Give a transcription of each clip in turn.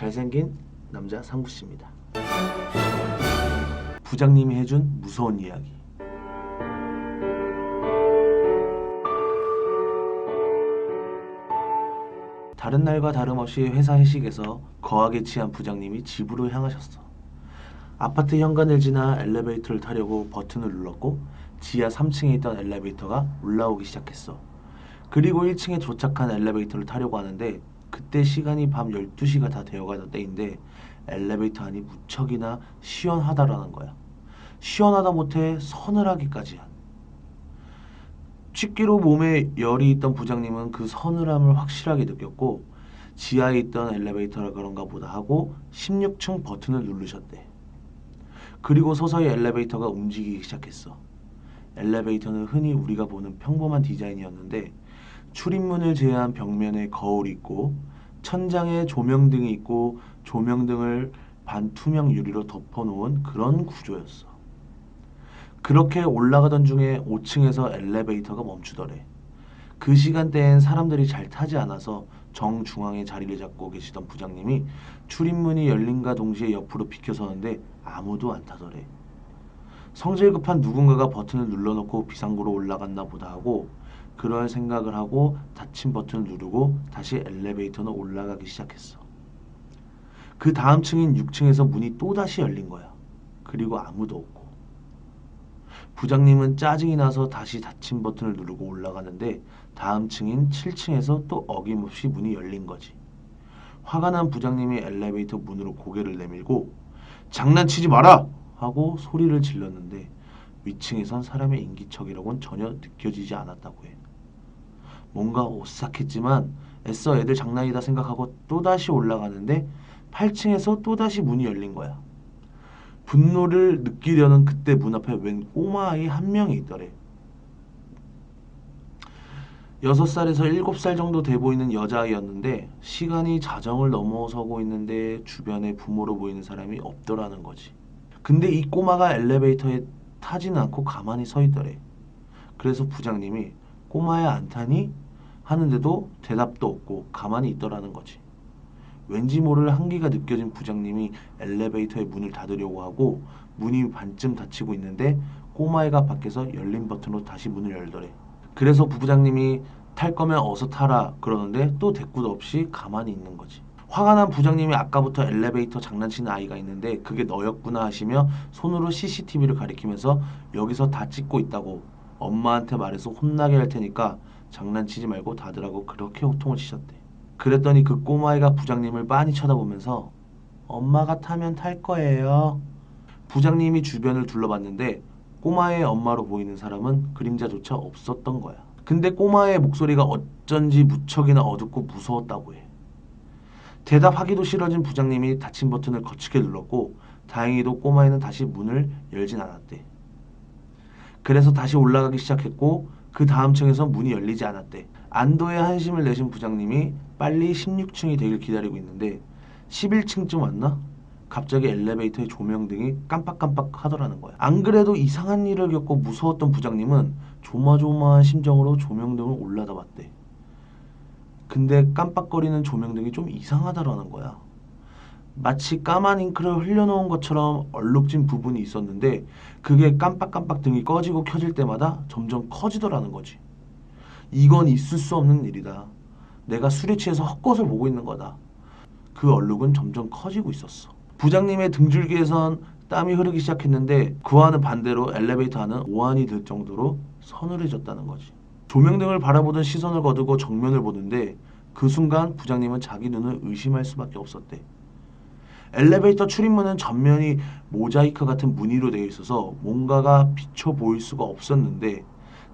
잘생긴 남자 상구씨입니다. 부장님이 해준 무서운 이야기. 다른 날과 다름없이 회사 회식에서 거하게 취한 부장님이 집으로 향하셨어. 아파트 현관을 지나 엘리베이터를 타려고 버튼을 눌렀고 지하 3층에 있던 엘리베이터가 올라오기 시작했어. 그리고 1층에 도착한 엘리베이터를 타려고 하는데 그때 시간이 밤 12시가 다 되어가던 때인데 엘리베이터 안이 무척이나 시원하다라는 거야. 시원하다 못해 서늘하기까지 한. 취기로 몸에 열이 있던 부장님은 그 서늘함을 확실하게 느꼈고 지하에 있던 엘리베이터라 그런가 보다 하고 16층 버튼을 누르셨대. 그리고 서서히 엘리베이터가 움직이기 시작했어. 엘리베이터는 흔히 우리가 보는 평범한 디자인이었는데 출입문을 제외한 벽면에 거울이 있고 천장에 조명등이 있고 조명등을 반투명 유리로 덮어놓은 그런 구조였어. 그렇게 올라가던 중에 5층에서 엘리베이터가 멈추더래. 그 시간대엔 사람들이 잘 타지 않아서 정중앙에 자리를 잡고 계시던 부장님이 출입문이 열린과 동시에 옆으로 비켜서는데 아무도 안 타더래. 성질 급한 누군가가 버튼을 눌러놓고 비상구로 올라갔나 보다 하고 그럴 생각을 하고 닫힌 버튼을 누르고 다시 엘리베이터는 올라가기 시작했어. 그 다음 층인 6층에서 문이 또다시 열린 거야. 그리고 아무도 없고. 부장님은 짜증이 나서 다시 닫힌 버튼을 누르고 올라가는데 다음 층인 7층에서 또 어김없이 문이 열린 거지. 화가 난 부장님이 엘리베이터 문으로 고개를 내밀고 장난치지 마라! 하고 소리를 질렀는데 위층에선 사람의 인기척이라고는 전혀 느껴지지 않았다고 해. 뭔가 오싹했지만 애써 애들 장난이다 생각하고 또다시 올라가는데 8층에서 또다시 문이 열린 거야. 분노를 느끼려는 그때 문 앞에 웬 꼬마아이 한 명이 있더래. 6살에서 7살 정도 돼 보이는 여자아이였는데 시간이 자정을 넘어서고 있는데 주변에 부모로 보이는 사람이 없더라는 거지. 근데 이 꼬마가 엘리베이터에 타지는 않고 가만히 서 있더래. 그래서 부장님이 꼬마야 안 타니? 하는데도 대답도 없고 가만히 있더라는 거지. 왠지 모를 한기가 느껴진 부장님이 엘리베이터의 문을 닫으려고 하고 문이 반쯤 닫히고 있는데 꼬마애가 밖에서 열린 버튼으로 다시 문을 열더래. 그래서 부장님이 탈 거면 어서 타라 그러는데 또 대꾸도 없이 가만히 있는 거지. 화가 난 부장님이 아까부터 엘리베이터 장난치는 아이가 있는데 그게 너였구나 하시며 손으로 CCTV를 가리키면서 여기서 다 찍고 있다고 엄마한테 말해서 혼나게 할 테니까 장난치지 말고 닫으라고 그렇게 호통을 치셨대. 그랬더니 그 꼬마애가 부장님을 빤히 쳐다보면서 엄마가 타면 탈 거예요. 부장님이 주변을 둘러봤는데 꼬마의 엄마로 보이는 사람은 그림자조차 없었던 거야. 근데 꼬마의 목소리가 어쩐지 무척이나 어둡고 무서웠다고 해. 대답하기도 싫어진 부장님이 닫힌 버튼을 거칠게 눌렀고 다행히도 꼬마애는 다시 문을 열진 않았대. 그래서 다시 올라가기 시작했고 그 다음 층에서 문이 열리지 않았대. 안도의 한심을 내신 부장님이 빨리 16층이 되길 기다리고 있는데 11층쯤 왔나? 갑자기 엘리베이터의 조명등이 깜빡깜빡 하더라는 거야. 안 그래도 이상한 일을 겪고 무서웠던 부장님은 조마조마한 심정으로 조명등을 올라다 봤대. 근데 깜빡거리는 조명등이 좀 이상하다라는 거야. 마치 까만 잉크를 흘려놓은 것처럼 얼룩진 부분이 있었는데 그게 깜빡깜빡 등이 꺼지고 켜질 때마다 점점 커지더라는 거지. 이건 있을 수 없는 일이다. 내가 술에 취해서 헛것을 보고 있는 거다. 그 얼룩은 점점 커지고 있었어. 부장님의 등줄기에선 땀이 흐르기 시작했는데 그와는 반대로 엘리베이터 안은 오한이 들 정도로 서늘해졌다는 거지. 조명등을 바라보던 시선을 거두고 정면을 보는데 그 순간 부장님은 자기 눈을 의심할 수밖에 없었대. 엘리베이터 출입문은 전면이 모자이크 같은 무늬로 되어 있어서 뭔가가 비쳐 보일 수가 없었는데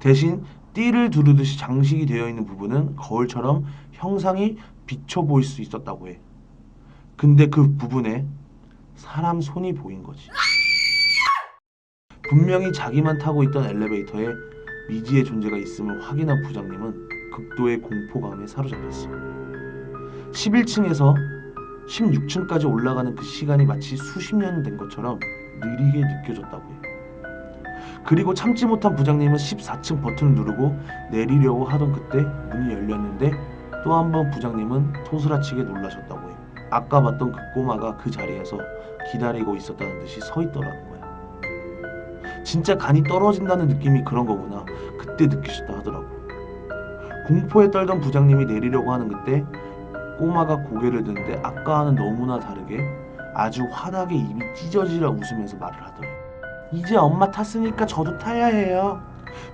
대신 띠를 두르듯이 장식이 되어 있는 부분은 거울처럼 형상이 비쳐 보일 수 있었다고 해. 근데 그 부분에 사람 손이 보인 거지. 분명히 자기만 타고 있던 엘리베이터에 미지의 존재가 있음을 확인한 부장님은 극도의 공포감에 사로잡혔어. 11층에서 16층까지 올라가는 그 시간이 마치 수십 년 된 것처럼 느리게 느껴졌다고 해. 그리고 참지 못한 부장님은 14층 버튼을 누르고 내리려고 하던 그때 문이 열렸는데 또 한 번 부장님은 토스라치게 놀라셨다고 해. 아까 봤던 그 꼬마가 그 자리에서 기다리고 있었다는 듯이 서 있더라는 거야. 진짜 간이 떨어진다는 느낌이 그런 거구나. 그때 느끼셨다 하더라고. 공포에 떨던 부장님이 내리려고 하는 그때 꼬마가 고개를 드는데 아까와는 너무나 다르게 아주 환하게 입이 찢어지라 웃으면서 말을 하더래. 이제 엄마 탔으니까 저도 타야 해요.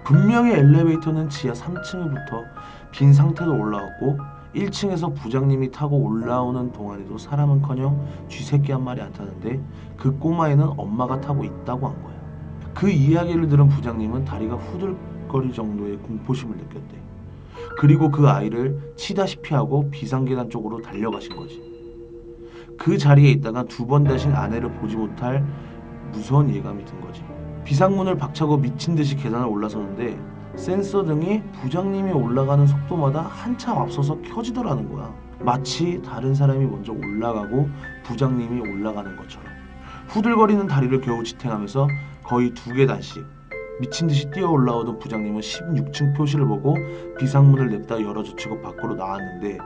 분명히 엘리베이터는 지하 3층부터 빈 상태로 올라왔고 1층에서 부장님이 타고 올라오는 동안에도 사람은커녕 쥐새끼 한 마리 안 타는데 그 꼬마애는 엄마가 타고 있다고 한 거야. 그 이야기를 들은 부장님은 다리가 후들거릴 정도의 공포심을 느꼈대. 그리고 그 아이를 치다시피 하고 비상계단 쪽으로 달려가신 거지. 그 자리에 있다가 두 번 다시 아내를 보지 못할 무서운 예감이 든 거지. 비상문을 박차고 미친 듯이 계단을 올라서는데 센서 등이 부장님이 올라가는 속도마다 한참 앞서서 켜지더라는 거야. 마치 다른 사람이 먼저 올라가고 부장님이 올라가는 것처럼. 후들거리는 다리를 겨우 지탱하면서 거의 2계단씩 미친 듯이 뛰어 올라오던 부장님은 16층 표시를 보고 비상문을 냅다 열어젖히고 밖으로 나왔는데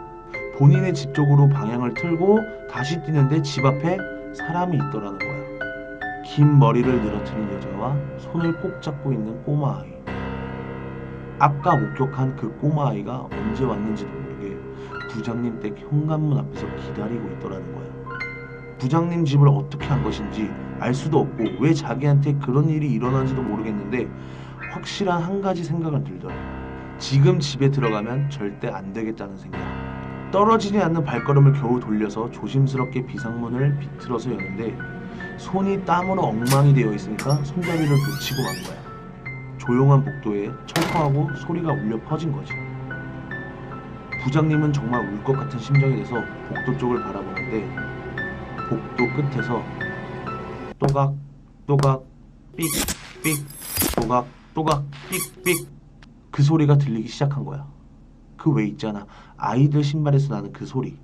본인의 집 쪽으로 방향을 틀고 다시 뛰는데 집 앞에 사람이 있더라는 거야. 긴 머리를 늘어뜨린 여자와 손을 꼭 잡고 있는 꼬마아이. 아까 목격한 그 꼬마아이가 언제 왔는지도 모르게 부장님 댁 현관문 앞에서 기다리고 있더라는 거야. 부장님 집을 어떻게 한 것인지 알 수도 없고 왜 자기한테 그런 일이 일어난지도 모르겠는데 확실한 한 가지 생각은 들더라. 지금 집에 들어가면 절대 안 되겠다는 생각. 떨어지지 않는 발걸음을 겨우 돌려서 조심스럽게 비상문을 비틀어서 여는데 손이 땀으로 엉망이 되어 있으니까 손잡이를 놓치고 만 거야. 조용한 복도에 철컹하고 소리가 울려 퍼진 거지. 부장님은 정말 울 것 같은 심정이 돼서 복도 쪽을 바라보는데 복도 끝에서 또각 또각 삑삑 또각 또각 삑삑 그 소리가 들리기 시작한 거야. 그 왜 있잖아, 아이들 신발에서 나는 그 소리.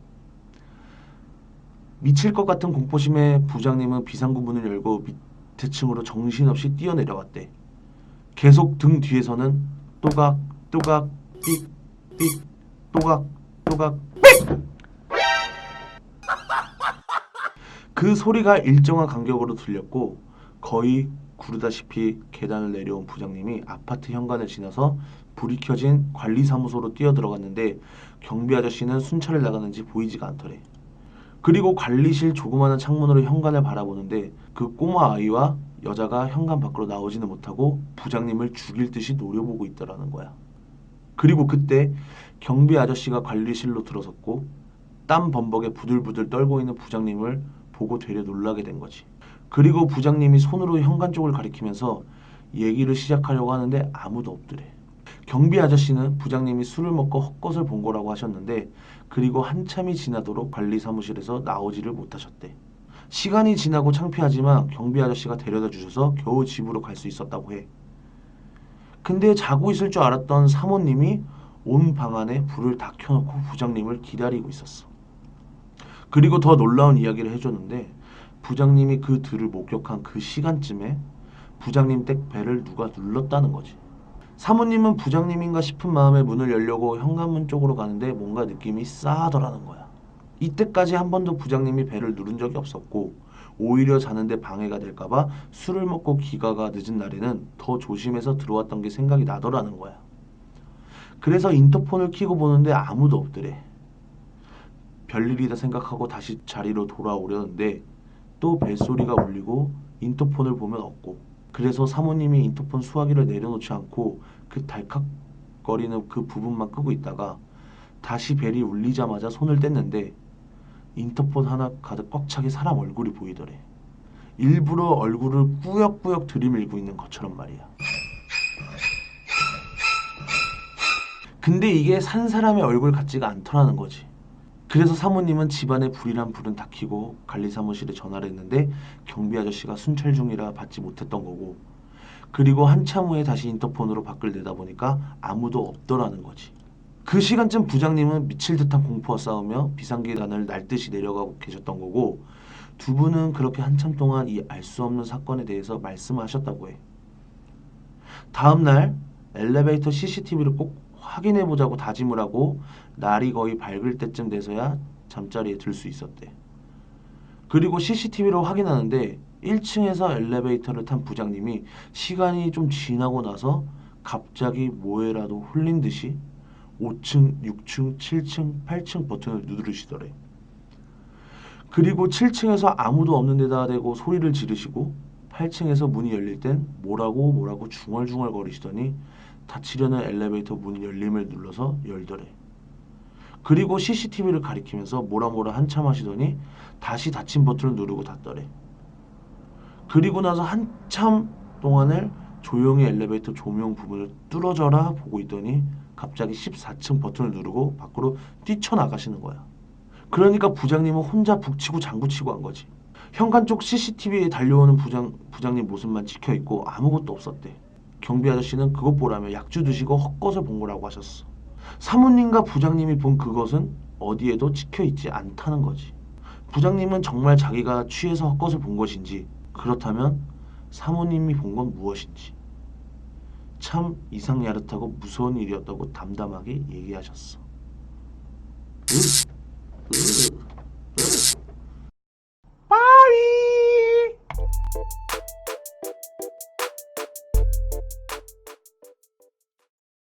미칠 것 같은 공포심에 부장님은 비상구 문을 열고 밑에 층으로 정신없이 뛰어내려갔대. 계속 등 뒤에서는 또각 또각 삑삑 또각 또각 삑! 그 소리가 일정한 간격으로 들렸고 거의 구르다시피 계단을 내려온 부장님이 아파트 현관을 지나서 불이 켜진 관리사무소로 뛰어들어갔는데 경비 아저씨는 순찰을 나가는지 보이지가 않더래. 그리고 관리실 조그마한 창문으로 현관을 바라보는데 그 꼬마 아이와 여자가 현관 밖으로 나오지는 못하고 부장님을 죽일 듯이 노려보고 있더라는 거야. 그리고 그때 경비 아저씨가 관리실로 들어섰고 땀 범벅에 부들부들 떨고 있는 부장님을 보고 되려 놀라게 된 거지. 그리고 부장님이 손으로 현관 쪽을 가리키면서 얘기를 시작하려고 하는데 아무도 없더래. 경비 아저씨는 부장님이 술을 먹고 헛것을 본 거라고 하셨는데 그리고 한참이 지나도록 관리 사무실에서 나오지를 못하셨대. 시간이 지나고 창피하지만 경비 아저씨가 데려다 주셔서 겨우 집으로 갈 수 있었다고 해. 근데 자고 있을 줄 알았던 사모님이 온 방 안에 불을 다 켜놓고 부장님을 기다리고 있었어. 그리고 더 놀라운 이야기를 해줬는데 부장님이 그 들을 목격한 그 시간쯤에 부장님 댁 벨을 누가 눌렀다는 거지. 사모님은 부장님인가 싶은 마음에 문을 열려고 현관문 쪽으로 가는데 뭔가 느낌이 싸하더라는 거야. 이때까지 한 번도 부장님이 벨을 누른 적이 없었고 오히려 자는데 방해가 될까봐 술을 먹고 귀가가 늦은 날에는 더 조심해서 들어왔던 게 생각이 나더라는 거야. 그래서 인터폰을 켜고 보는데 아무도 없더래. 별일이다 생각하고 다시 자리로 돌아오려는데 또 벨소리가 울리고 인터폰을 보면 없고 그래서 사모님이 인터폰 수화기를 내려놓지 않고 그 달칵거리는 그 부분만 끄고 있다가 다시 벨이 울리자마자 손을 뗐는데 인터폰 하나 가득 꽉 차게 사람 얼굴이 보이더래. 일부러 얼굴을 꾸역꾸역 들이밀고 있는 것처럼 말이야. 근데 이게 산 사람의 얼굴 같지가 않더라는 거지. 그래서 사모님은 집안에 불이란 불은 다 켜고 관리사무실에 전화를 했는데 경비 아저씨가 순찰 중이라 받지 못했던 거고 그리고 한참 후에 다시 인터폰으로 밖을 내다보니까 아무도 없더라는 거지. 그 시간쯤 부장님은 미칠 듯한 공포와 싸우며 비상계단을 날듯이 내려가고 계셨던 거고 두 분은 그렇게 한참 동안 이 알 수 없는 사건에 대해서 말씀하셨다고 해. 다음 날 엘리베이터 CCTV를 꼭 확인해보자고 다짐을 하고 날이 거의 밝을 때쯤 돼서야 잠자리에 들 수 있었대. 그리고 CCTV로 확인하는데 1층에서 엘리베이터를 탄 부장님이 시간이 좀 지나고 나서 갑자기 뭐에라도 홀린 듯이 5층, 6층, 7층, 8층 버튼을 누르시더래. 그리고 7층에서 아무도 없는 데다 대고 소리를 지르시고 8층에서 문이 열릴 땐 뭐라고 중얼중얼 거리시더니 닫히려는 엘리베이터 문 열림을 눌러서 열더래. 그리고 CCTV를 가리키면서 뭐라 한참 하시더니 다시 닫힌 버튼을 누르고 닫더래. 그리고 나서 한참 동안을 조용히 엘리베이터 조명 부분을 뚫어져라 보고 있더니 갑자기 14층 버튼을 누르고 밖으로 뛰쳐나가시는 거야. 그러니까 부장님은 혼자 북치고 장구치고 한 거지. 현관 쪽 CCTV에 달려오는 부장님 모습만 찍혀 있고 아무것도 없었대. 경비 아저씨는 그것 보라며 약주 드시고 헛것을 본 거라고 하셨어. 사모님과 부장님이 본 그것은 어디에도 찍혀 있지 않다는 거지. 부장님은 정말 자기가 취해서 헛것을 본 것인지, 그렇다면 사모님이 본 건 무엇인지. 참 이상야릇하고 무서운 일이었다고 담담하게 얘기하셨어.